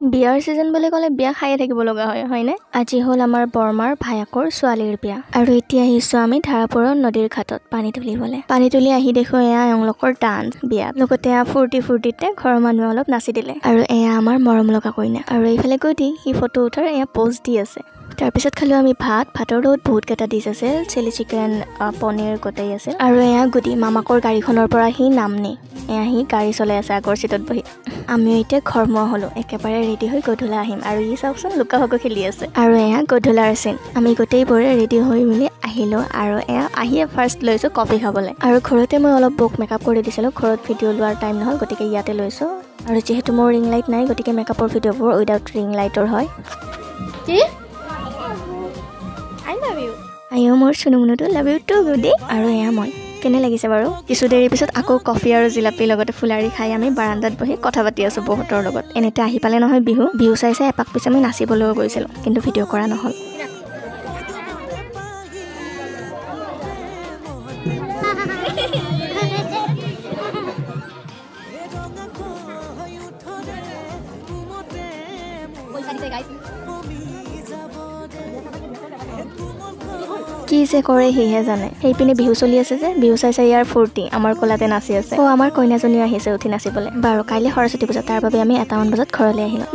বিয়াৰ সিজন বুলি ক'লে বিয়া খাইয়ে থাকিব লগা হয়নে? আজি হ'ল আমাৰ বৰমাৰ ভায়াকৰ ছোৱালীৰ বিয়া আৰু এতিয়া আহিছো আমি ধাৰাপুৰৰ নদীৰ ঘাটত পানী তুলিবলৈ। পানী তুলি আহি দেখো এয়া এওঁলোকৰ ডান্স বিয়াত। লগতে এয়া ফূৰ্তিতে ঘৰৰ মানুহে অলপ নাচি দিলে আৰু এয়া আমাৰ মৰম লগা কইনা। আৰু এইফালে গৈ সি ফটো উঠাৰ এয়া প'জ দি আছে। তাৰপিছত খালো আমি ভাতৰ লগত বহুত কেইটা ডিছ আছিল, চিলি চিকেন, পনীৰ গোটেই আছিল। আৰু এয়া গুটি মামাকৰ গাড়ীখনৰ পৰা সি নামনি এয়া সি গাড়ী চলাই আছে আগৰ চিটত বহি। আমিও এতিয়া ঘৰমুৱা হ'লো, একেবাৰে ৰেডি হৈ গধূলা আহিম। আৰু ই চাওকচোন লুকা ভাকু খেলি আছে। আৰু এয়া গধূলাৰ চিন। আমি গোটেইবোৰে ৰেডি হৈ মেলি আহিলো আৰু এয়া আহিয়ে ফাৰ্ষ্ট লৈছো কফি খাবলৈ। আৰু ঘৰতে মই অলপ বুক মেকআপ কৰি দিছিলোঁ, ঘৰত ভিডিঅ' লোৱাৰ টাইম নহ'ল, গতিকে ইয়াতে লৈছোঁ। আৰু যিহেতু মোৰ ৰিং লাইট নাই, গতিকে মেকআপৰ ভিডিঅ'বোৰ উইদাউট ৰিং লাইটৰ হয়। আইও মোৰ চুনুমুনুটো লাভ ইউ টু গুডি। আৰু এয়া মই কেনে লাগিছে বাৰু? কিছু দেৰিৰ পিছত আকৌ কফি আৰু জিলাপিৰ লগতে ফুলাৰি খাই আমি বাৰান্দাত বহি কথা পাতি আছোঁ বহুতৰ লগত। এনেতে আহি পালে নহয় বিহু চাই এপাক পিছত আমি নাচিবলৈও গৈছিলোঁ, কিন্তু ভিডিঅ' কৰা নহ'ল। কি যে কৰে সিহে জানে। সেইপিনে বিহু চলি আছে যে, বিহু চাই ইয়াৰ ফূৰ্তি, আমাৰ কোলাতে নাচি আছে। আমাৰ কইনাজনীও আহিছে উঠি নাচিবলৈ। বাৰু কাইলৈ সৰস্বতী পূজা, তাৰ বাবে আমি 1মান বজাত ঘৰলৈ আহিলোঁ।